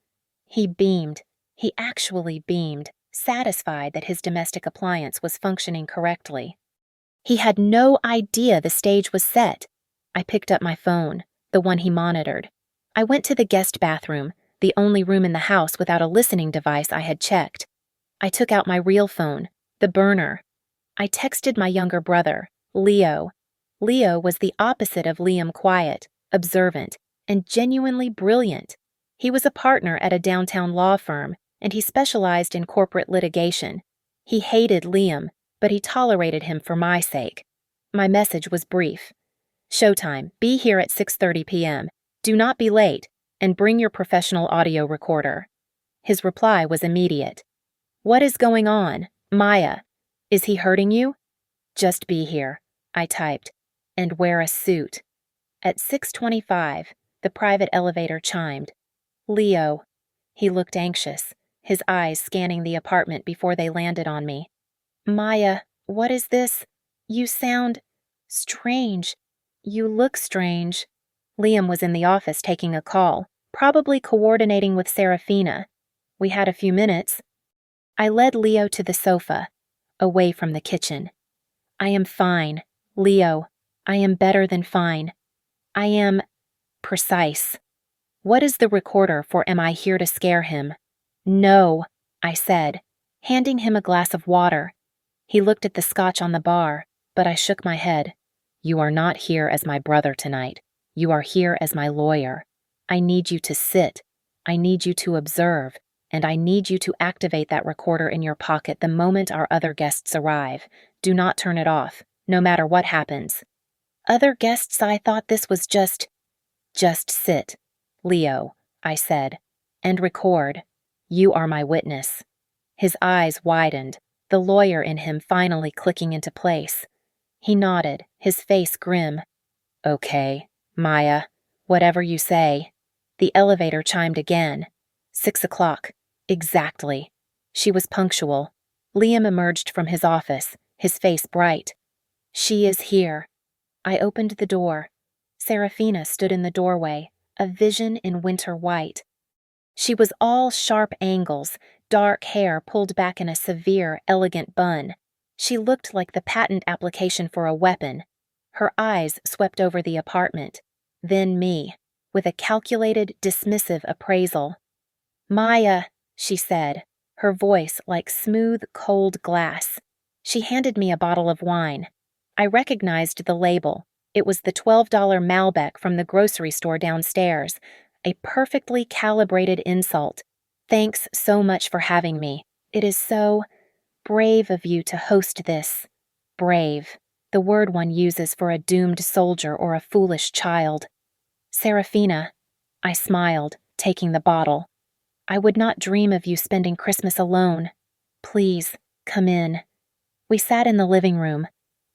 He beamed. He actually beamed, satisfied that his domestic appliance was functioning correctly. He had no idea the stage was set. I picked up my phone, the one he monitored. I went to the guest bathroom, the only room in the house without a listening device I had checked. I took out my real phone, the burner. I texted my younger brother, Leo. Leo was the opposite of Liam, quiet, observant, and genuinely brilliant. He was a partner at a downtown law firm, and he specialized in corporate litigation. He hated Liam, but he tolerated him for my sake. My message was brief. "Showtime. Be here at 6:30 p.m. Do not be late, and bring your professional audio recorder." His reply was immediate. "What is going on? Maya. Is he hurting you?" "Just be here," I typed, "and wear a suit." At 6:25, the private elevator chimed. "Leo." He looked anxious, his eyes scanning the apartment before they landed on me. "Maya, what is this? You sound strange. You look strange." Liam was in the office taking a call, probably coordinating with Serafina. We had a few minutes. I led Leo to the sofa, away from the kitchen. "I am fine, Leo. I am better than fine. I am precise. What is the recorder for Am I Here to Scare Him?" "No," I said, handing him a glass of water. He looked at the scotch on the bar, but I shook my head. "You are not here as my brother tonight. You are here as my lawyer. I need you to sit. I need you to observe, and I need you to activate that recorder in your pocket the moment our other guests arrive. Do not turn it off, no matter what happens." "Other guests, I thought this was just sit, Leo," I said, "and record. You are my witness." His eyes widened, the lawyer in him finally clicking into place. He nodded, his face grim. "Okay, Maya, whatever you say." The elevator chimed again. 6 o'clock. Exactly. She was punctual. Liam emerged from his office, his face bright. "She is here." I opened the door. Serafina stood in the doorway, a vision in winter white. She was all sharp angles, dark hair pulled back in a severe, elegant bun. She looked like the patent application for a weapon. Her eyes swept over the apartment, then me, with a calculated, dismissive appraisal. "Maya," she said, her voice like smooth, cold glass. She handed me a bottle of wine. I recognized the label. It was the $12 Malbec from the grocery store downstairs, a perfectly calibrated insult. "Thanks so much for having me. It is so brave of you to host this." Brave, the word one uses for a doomed soldier or a foolish child. "Serafina," I smiled, taking the bottle. "I would not dream of you spending Christmas alone. Please, come in." We sat in the living room.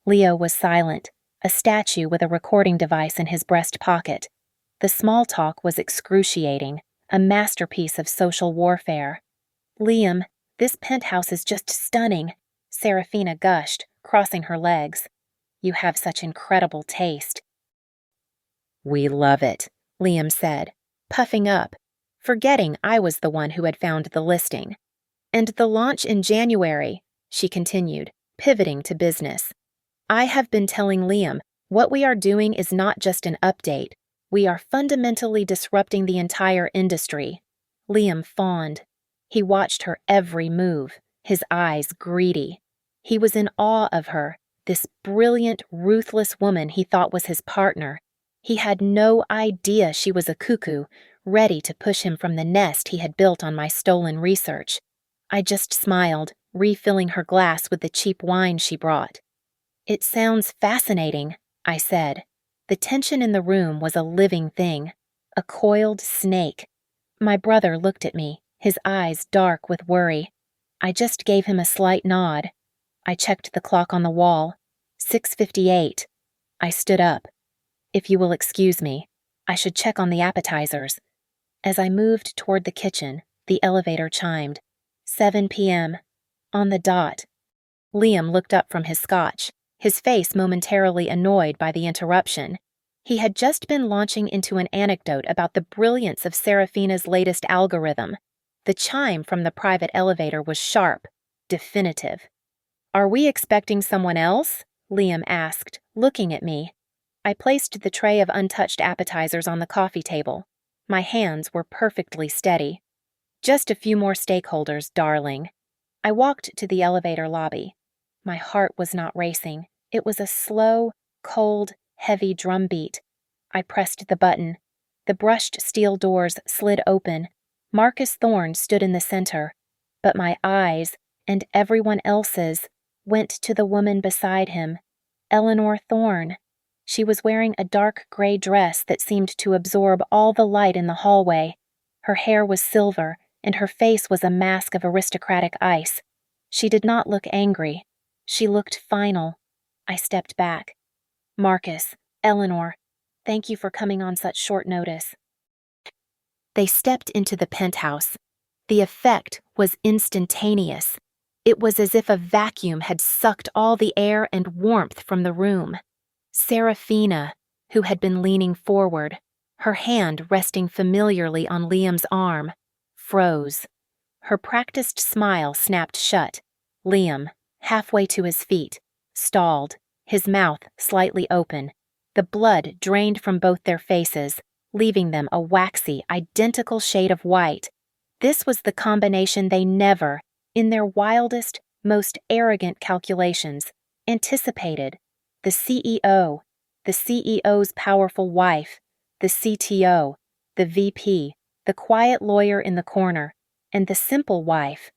Leo was silent, a statue with a recording device in his breast pocket. The small talk was excruciating, a masterpiece of social warfare. "Liam, this penthouse is just stunning," Serafina gushed, crossing her legs. "You have such incredible taste." We love it, Liam said, puffing up, forgetting I was the one who had found the listing. And the launch in January, she continued, pivoting to business. I have been telling Liam, what we are doing is not just an update. We are fundamentally disrupting the entire industry. Liam fawned. He watched her every move, his eyes greedy. He was in awe of her, this brilliant, ruthless woman he thought was his partner. He had no idea she was a cuckoo, ready to push him from the nest he had built on my stolen research. I just smiled, refilling her glass with the cheap wine she brought. It sounds fascinating, I said. The tension in the room was a living thing, a coiled snake. My brother looked at me, his eyes dark with worry. I just gave him a slight nod. I checked the clock on the wall. 6:58. I stood up. If you will excuse me, I should check on the appetizers. As I moved toward the kitchen, the elevator chimed. 7 p.m. On the dot. Liam looked up from his scotch, his face momentarily annoyed by the interruption. He had just been launching into an anecdote about the brilliance of Serafina's latest algorithm. The chime from the private elevator was sharp, definitive. Are we expecting someone else? Liam asked, looking at me. I placed the tray of untouched appetizers on the coffee table. My hands were perfectly steady. Just a few more stakeholders, darling. I walked to the elevator lobby. My heart was not racing. It was a slow, cold, heavy drumbeat. I pressed the button. The brushed steel doors slid open. Marcus Thorne stood in the center, but my eyes, and everyone else's, went to the woman beside him, Eleanor Thorne. She was wearing a dark gray dress that seemed to absorb all the light in the hallway. Her hair was silver, and her face was a mask of aristocratic ice. She did not look angry. She looked final. I stepped back. Marcus, Eleanor, thank you for coming on such short notice. They stepped into the penthouse. The effect was instantaneous. It was as if a vacuum had sucked all the air and warmth from the room. Serafina, who had been leaning forward, her hand resting familiarly on Liam's arm, froze. Her practiced smile snapped shut. Liam, halfway to his feet, stalled, his mouth slightly open. The blood drained from both their faces, leaving them a waxy, identical shade of white. This was the combination they never, in their wildest, most arrogant calculations, anticipated. The CEO, the CEO's powerful wife, the CTO, the VP, the quiet lawyer in the corner, and the simple wife,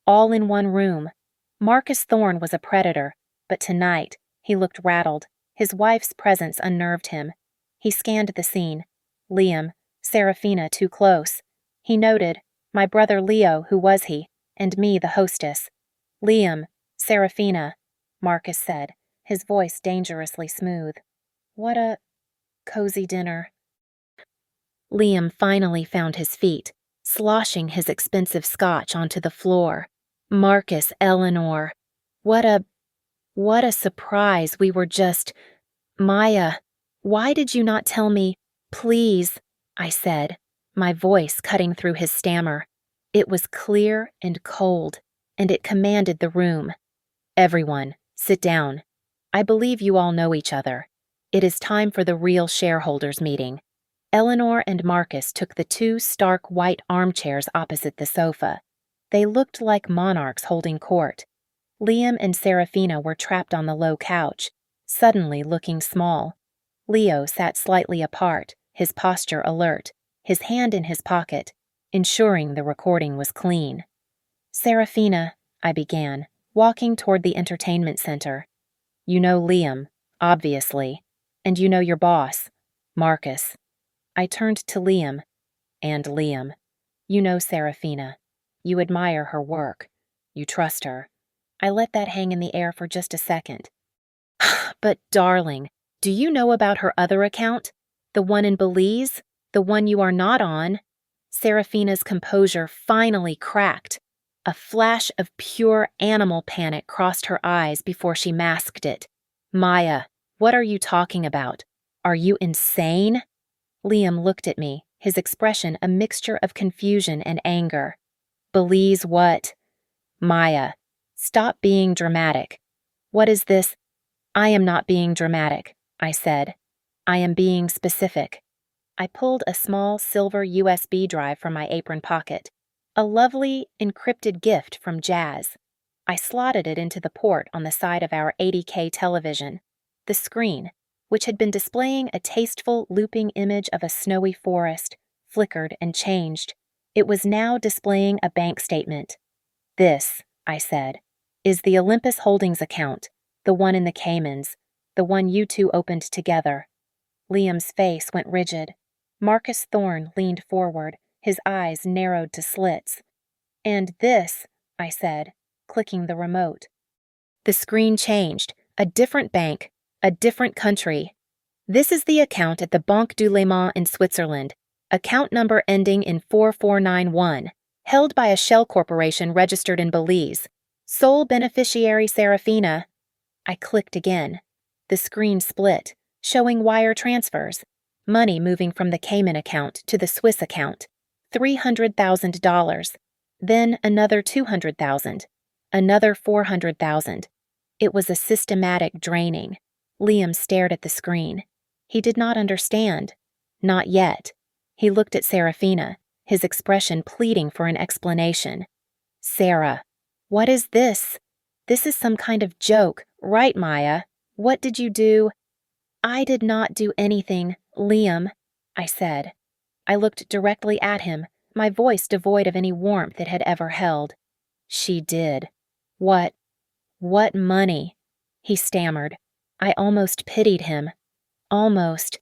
all in one room. Marcus Thorne was a predator, but tonight he looked rattled. His wife's presence unnerved him. He scanned the scene. Liam, Serafina too close. He noted, my brother Leo, who was he, and me, the hostess. Liam, Serafina, Marcus said, his voice dangerously smooth. What a cozy dinner. Liam finally found his feet, sloshing his expensive scotch onto the floor. Marcus, Eleanor. What a surprise. We were just... Maya, why did you not tell me, please, I said, my voice cutting through his stammer. It was clear and cold, and it commanded the room. Everyone, sit down. I believe you all know each other. It is time for the real shareholders' meeting. Eleanor and Marcus took the two stark white armchairs opposite the sofa. They looked like monarchs holding court. Liam and Serafina were trapped on the low couch, suddenly looking small. Leo sat slightly apart, his posture alert, his hand in his pocket, ensuring the recording was clean. Serafina, I began, walking toward the entertainment center. You know Liam, obviously, and you know your boss, Marcus. I turned to Liam, and Liam. You know Serafina. You admire her work. You trust her. I let that hang in the air for just a second. But darling, do you know about her other account? The one in Belize? The one you are not on? Serafina's composure finally cracked. A flash of pure animal panic crossed her eyes before she masked it. Maya, what are you talking about? Are you insane? Liam looked at me, his expression a mixture of confusion and anger. Belize what? Maya, stop being dramatic. What is this? I am not being dramatic, I said. I am being specific. I pulled a small silver USB drive from my apron pocket, a lovely, encrypted gift from Jazz. I slotted it into the port on the side of our 80K television. The screen, which had been displaying a tasteful, looping image of a snowy forest, flickered and changed. It was now displaying a bank statement. This, I said, is the Olympus Holdings account, the one in the Caymans, the one you two opened together. Liam's face went rigid. Marcus Thorne leaned forward, his eyes narrowed to slits. And this, I said, clicking the remote. The screen changed. A different bank, a different country. This is the account at the Banque du Léman in Switzerland, account number ending in 4491, held by a shell corporation registered in Belize. Sole beneficiary Serafina. I clicked again. The screen split, showing wire transfers. Money moving from the Cayman account to the Swiss account. $300,000. Then another $200,000. Another $400,000. It was a systematic draining. Liam stared at the screen. He did not understand. Not yet. He looked at Serafina, his expression pleading for an explanation. Sarah, what is this? This is some kind of joke, right, Maya? What did you do? I did not do anything, Liam, I said. I looked directly at him, my voice devoid of any warmth it had ever held. She did. What money? He stammered. I almost pitied him. Almost.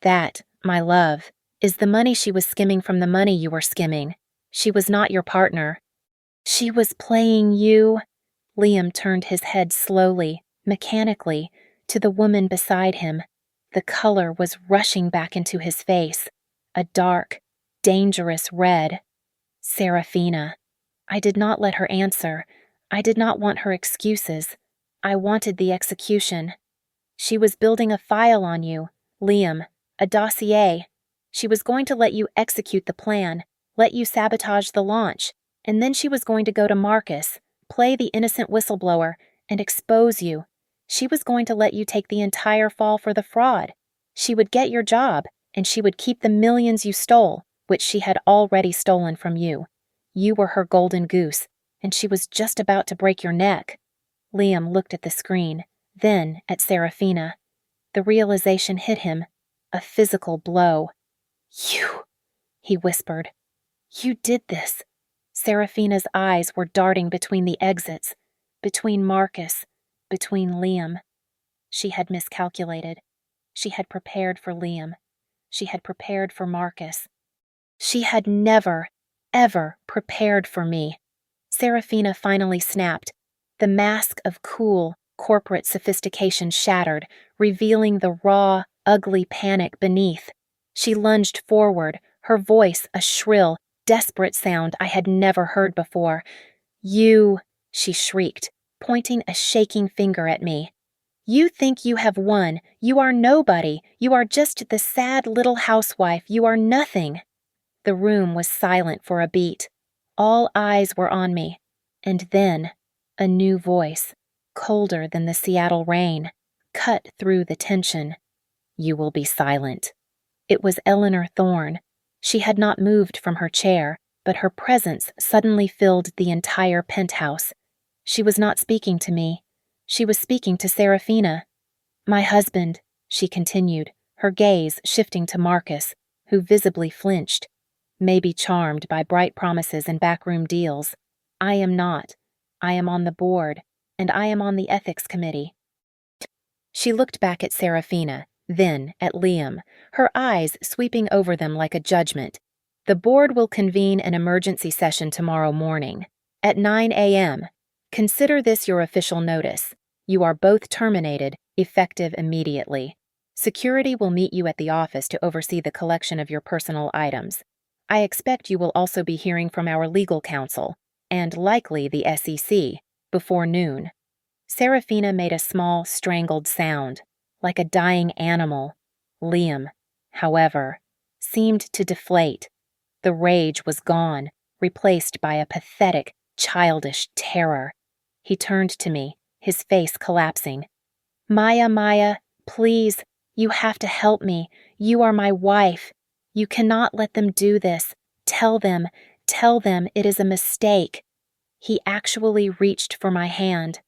That, my love, is the money she was skimming from the money you were skimming. She was not your partner. She was playing you. Liam turned his head slowly, mechanically, to the woman beside him. The color was rushing back into his face, a dark, dangerous red. Serafina. I did not let her answer. I did not want her excuses. I wanted the execution. She was building a file on you, Liam, a dossier. She was going to let you execute the plan, let you sabotage the launch, and then she was going to go to Marcus, play the innocent whistleblower, and expose you. She was going to let you take the entire fall for the fraud. She would get your job, and she would keep the millions you stole, which she had already stolen from you. You were her golden goose, and she was just about to break your neck. Liam looked at the screen, then at Serafina. The realization hit him, a physical blow. You, he whispered. You did this. Serafina's eyes were darting between the exits, between Marcus, between Liam. She had miscalculated. She had prepared for Liam. She had prepared for Marcus. She had never, ever prepared for me. Serafina finally snapped. The mask of cool, corporate sophistication shattered, revealing the raw, ugly panic beneath. She lunged forward, her voice a shrill, desperate sound I had never heard before. You, she shrieked, pointing a shaking finger at me. You think you have won. You are nobody. You are just the sad little housewife. You are nothing. The room was silent for a beat. All eyes were on me. And then, a new voice, colder than the Seattle rain, cut through the tension. You will be silent. It was Eleanor Thorne. She had not moved from her chair, but her presence suddenly filled the entire penthouse. She was not speaking to me. She was speaking to Serafina. My husband, she continued, her gaze shifting to Marcus, who visibly flinched. Maybe charmed by bright promises and backroom deals. I am not. I am on the board, and I am on the ethics committee. She looked back at Serafina, then at Liam, her eyes sweeping over them like a judgment. The board will convene an emergency session tomorrow morning, at 9 a.m. Consider this your official notice. You are both terminated, effective immediately. Security will meet you at the office to oversee the collection of your personal items. I expect you will also be hearing from our legal counsel, and likely the SEC, before noon. Serafina made a small, strangled sound, like a dying animal. Liam, however, seemed to deflate. The rage was gone, replaced by a pathetic, childish terror. He turned to me, his face collapsing. Maya, please, you have to help me. You are my wife. You cannot let them do this. Tell them it is a mistake. He actually reached for my hand.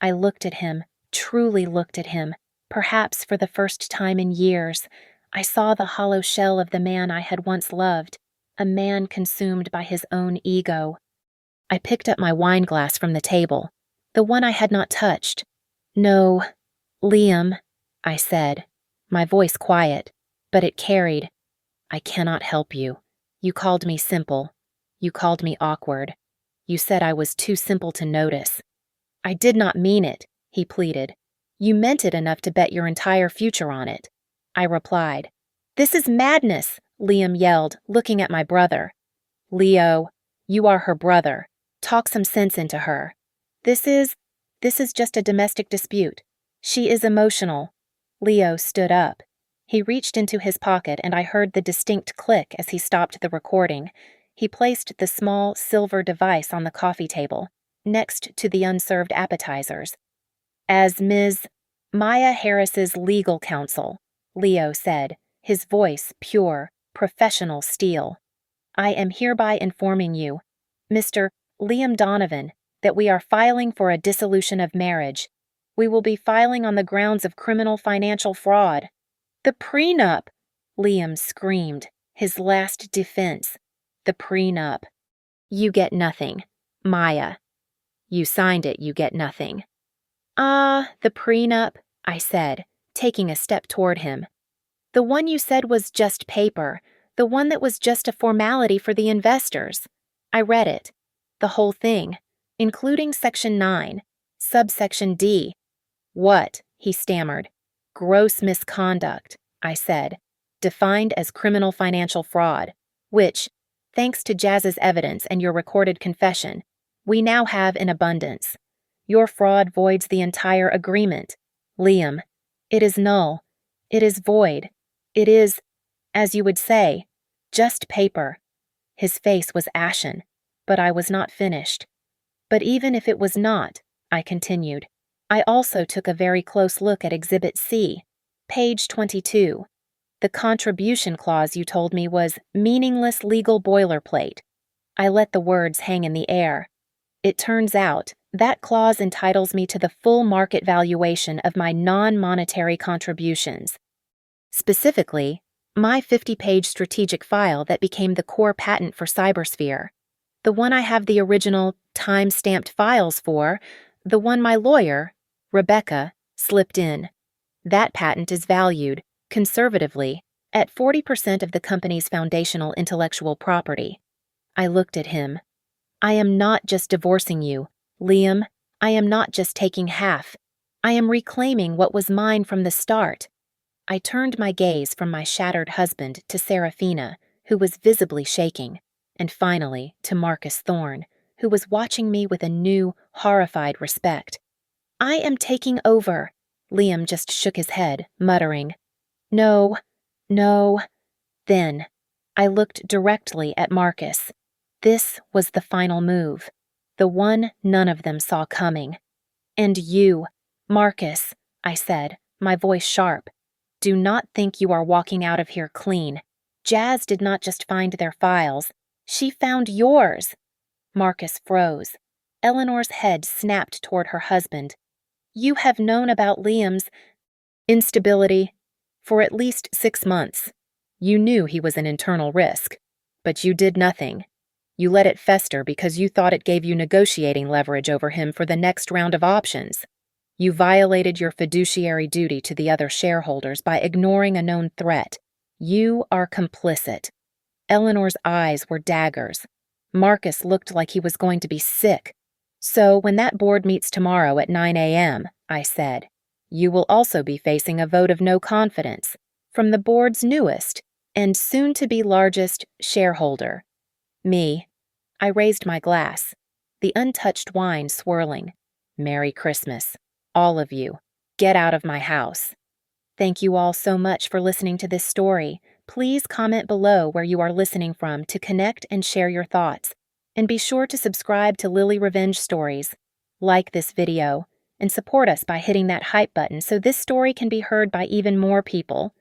I looked at him, truly looked at him, perhaps for the first time in years. I saw the hollow shell of the man I had once loved, a man consumed by his own ego. I picked up my wine glass from the table, the one I had not touched. No, Liam, I said, my voice quiet, but it carried. I cannot help you. You called me simple. You called me awkward. You said I was too simple to notice. I did not mean it, he pleaded. You meant it enough to bet your entire future on it. I replied. This is madness, Liam yelled, looking at my brother. Leo, you are her brother. Talk some sense into her. This is just a domestic dispute. She is emotional. Leo stood up. He reached into his pocket and I heard the distinct click as he stopped the recording. He placed the small silver device on the coffee table, next to the unserved appetizers. As Ms. Maya Harris's legal counsel, Leo said, his voice pure, professional steel. I am hereby informing you, Mr. Liam Donovan, that we are filing for a dissolution of marriage. We will be filing on the grounds of criminal financial fraud. The prenup! Liam screamed, his last defense. The prenup. You get nothing, Maya. You signed it, you get nothing. The prenup, I said, taking a step toward him. The one you said was just paper, the one that was just a formality for the investors. I read it. The whole thing, including Section 9, subsection D. What? He stammered. Gross misconduct, I said, defined as criminal financial fraud, which, thanks to Jazz's evidence and your recorded confession, we now have in abundance. Your fraud voids the entire agreement. Liam, it is null. It is void. It is, as you would say, just paper. His face was ashen, but I was not finished. But even if it was not, I continued, I also took a very close look at Exhibit C, page 22. The contribution clause you told me was meaningless legal boilerplate. I let the words hang in the air. It turns out that clause entitles me to the full market valuation of my non-monetary contributions. Specifically, my 50-page strategic file that became the core patent for Cybersphere, the one I have the original time-stamped files for, the one my lawyer, Rebecca, slipped in. That patent is valued, conservatively, at 40% of the company's foundational intellectual property. I looked at him. I am not just divorcing you, Liam. I am not just taking half. I am reclaiming what was mine from the start. I turned my gaze from my shattered husband to Serafina, who was visibly shaking, and finally to Marcus Thorne, who was watching me with a new, horrified respect. I am taking over. Liam just shook his head, muttering, No. Then, I looked directly at Marcus. This was the final move, the one none of them saw coming. And you, Marcus, I said, my voice sharp, do not think you are walking out of here clean. Jazz did not just find their files, she found yours. Marcus froze. Eleanor's head snapped toward her husband. You have known about Liam's instability for at least 6 months. You knew he was an internal risk, but you did nothing. You let it fester because you thought it gave you negotiating leverage over him for the next round of options. You violated your fiduciary duty to the other shareholders by ignoring a known threat. You are complicit. Eleanor's eyes were daggers. Marcus looked like he was going to be sick. So when that board meets tomorrow at 9 a.m., I said, you will also be facing a vote of no confidence from the board's newest and soon-to-be largest shareholder. Me. I raised my glass, the untouched wine swirling. Merry Christmas. All of you. Get out of my house. Thank you all so much for listening to this story. Please comment below where you are listening from to connect and share your thoughts. And be sure to subscribe to Lily Revenge Stories, like this video, and support us by hitting that hype button so this story can be heard by even more people.